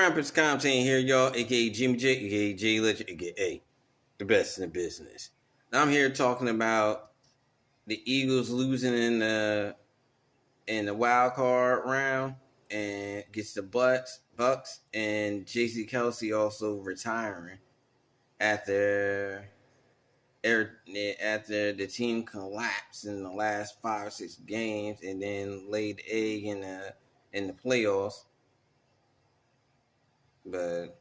Grandpa's content here, y'all, aka Jimmy J, aka J Legend, aka the best in the business. Now I'm here talking about the Eagles losing in the wild card round and gets the Bucks and Kelce also retiring after after the team collapsed in the last 5 or 6 games and then laid the egg in the playoffs. But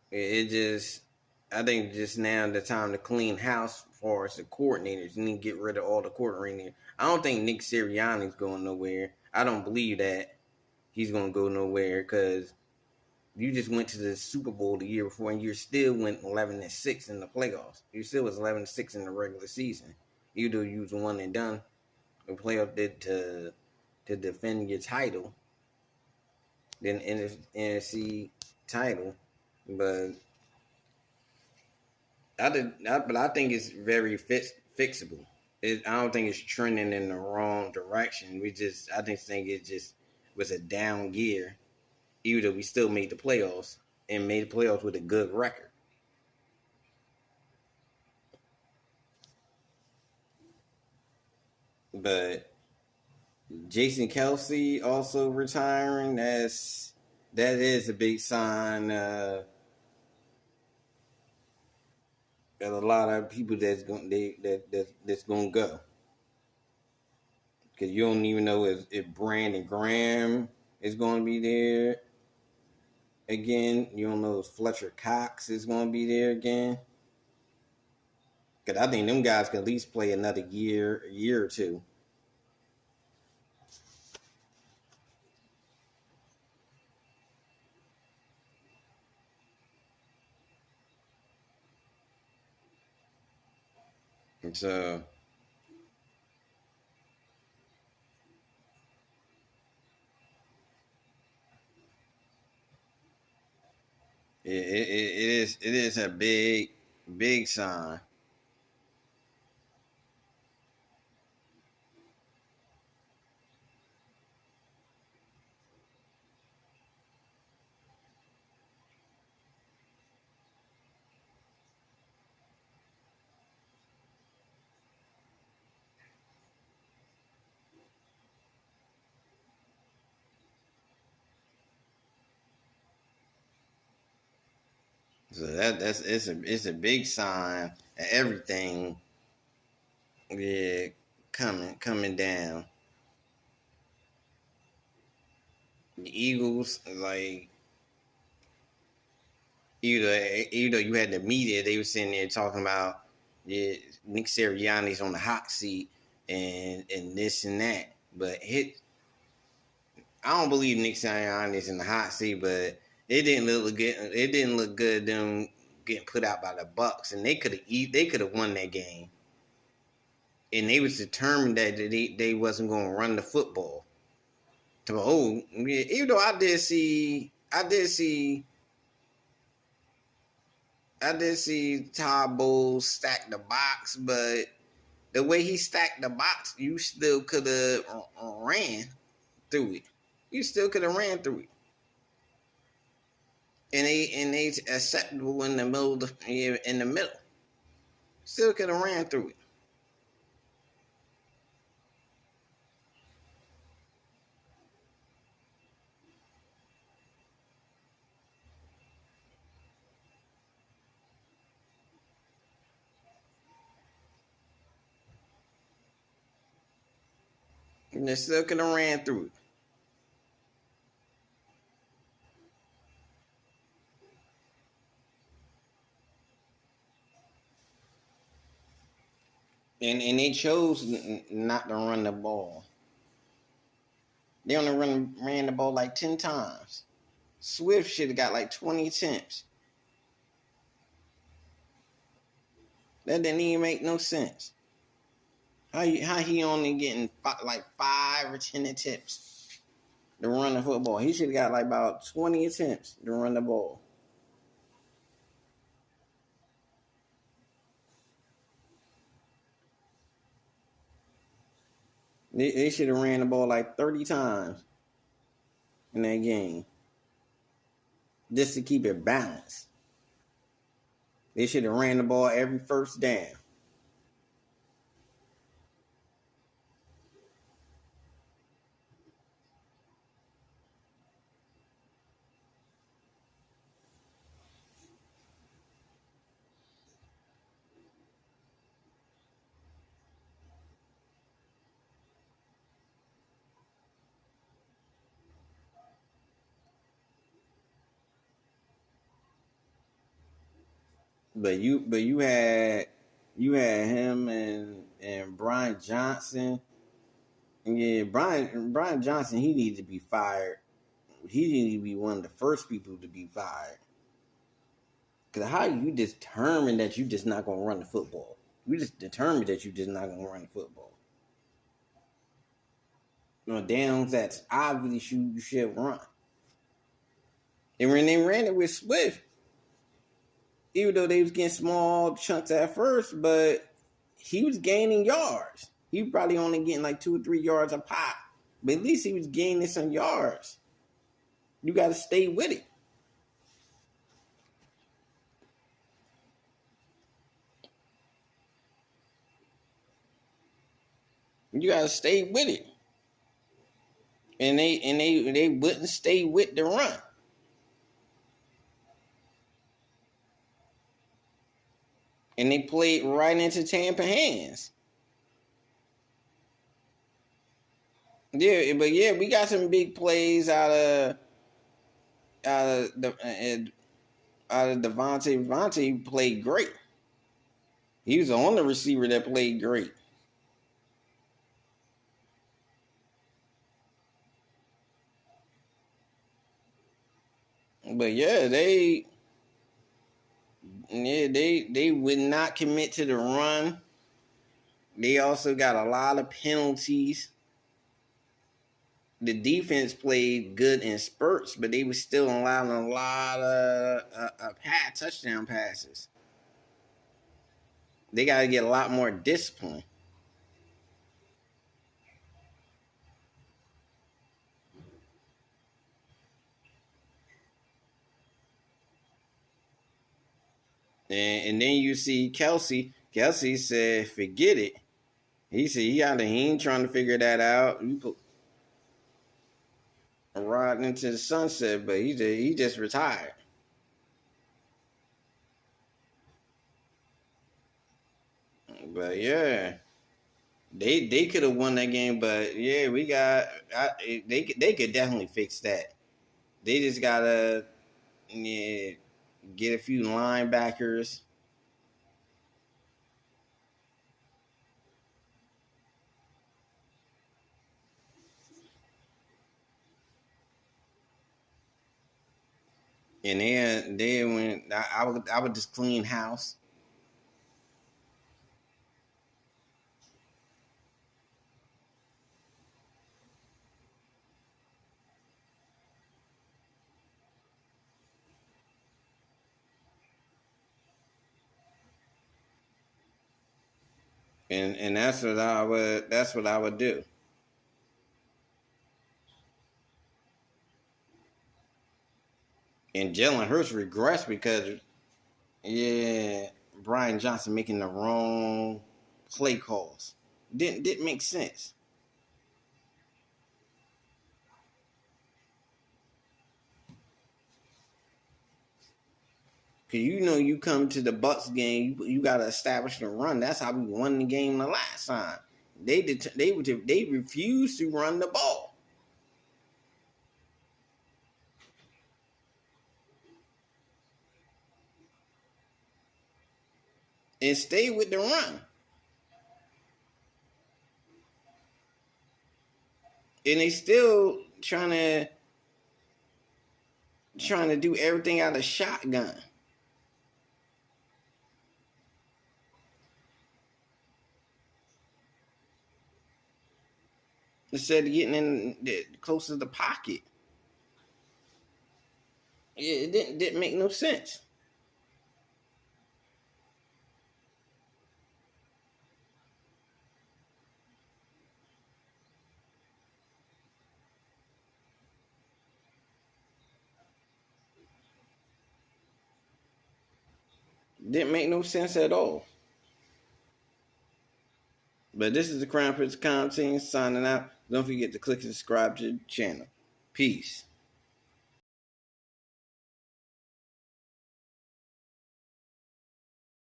it just, I think just now the time to clean house as far as the coordinators. You need to get rid of all the coordinators. I don't think Nick Sirianni's going nowhere. I don't believe that he's going to go nowhere because you just went to the Super Bowl the year before and you still went 11-6 in the playoffs. You still was 11-6 in the regular season. Even though you was one and done, the playoff did to defend your title, then NFC title, but I think it's very fixable. I don't think it's trending in the wrong direction. I think it just was a down year, even though we still made the playoffs and made the playoffs with a good record. But Kelce also retiring. That is a big sign. There's a lot of people that's going to go because you don't even know if Brandon Graham is going to be there again. You don't know if Fletcher Cox is going to be there again. Because I think them guys can at least play another a year or two. And so it is a big sign. So it's a big sign of everything. Yeah, coming down. The Eagles, like, either you had the media, they were sitting there talking about, yeah, Nick Sirianni's on the hot seat and this and that. But I don't believe Nick Sirianni's in the hot seat, but it didn't look good. It didn't look good them getting put out by the Bucs, and they could have won that game. And they was determined that they wasn't going to run the football. Even though I did see Todd Bowles stack the box, but the way he stacked the box, you still could have ran through it. You still could have ran through it. And they acceptable in the middle. Still could have ran through it. And they still could have ran through it. And they chose not to run the ball. They only ran the ball like 10 times. Swift should have got like 20 attempts. That didn't even make no sense. How he only getting like 5 or 10 attempts to run the football? He should have got like about 20 attempts to run the ball. They should have ran the ball like 30 times. in that game just to keep it balanced. They should have ran the ball every first down. But you had him and Brian Johnson. Yeah, Brian Johnson, he needs to be fired. He needs to be one of the first people to be fired. Because how you determined that you just not gonna run the football? You just determined that you just not gonna run the football. You know, downs that's obviously you should run. And when they ran it with Swift, even though they was getting small chunks at first, but he was gaining yards. He was probably only getting like 2 or 3 yards a pop. But at least he was gaining some yards. You got to stay with it. You got to stay with it. And they wouldn't stay with the run. And they played right into Tampa hands. Yeah, but yeah, we got some big plays out of Devontae. Devontae played great. He was the only receiver that played great. But yeah, they would not commit to the run. They also got a lot of penalties. The defense played good in spurts, but they were still allowing a lot of touchdown passes. They got to get a lot more discipline. And then you see Kelce. Kelce said, "Forget it." He said he ain't trying to figure that out. You put riding into the sunset, but he just retired. But yeah, they could have won that game. But yeah, they could definitely fix that. They just gotta get a few linebackers. And they went. I would just clean house. And that's what I would do. And Jalen Hurts regressed because yeah, Brian Johnson making the wrong play calls. Didn't make sense. Cause you come to the Bucs game, you gotta establish the run. That's how we won the game the last time. They refused to run the ball and stay with the run. And they still trying to do everything out of shotgun instead of getting in close to the pocket. It didn't make no sense. Didn't make no sense at all. But this is the Crown Prince Team signing out. Don't forget to click and subscribe to the channel. Peace.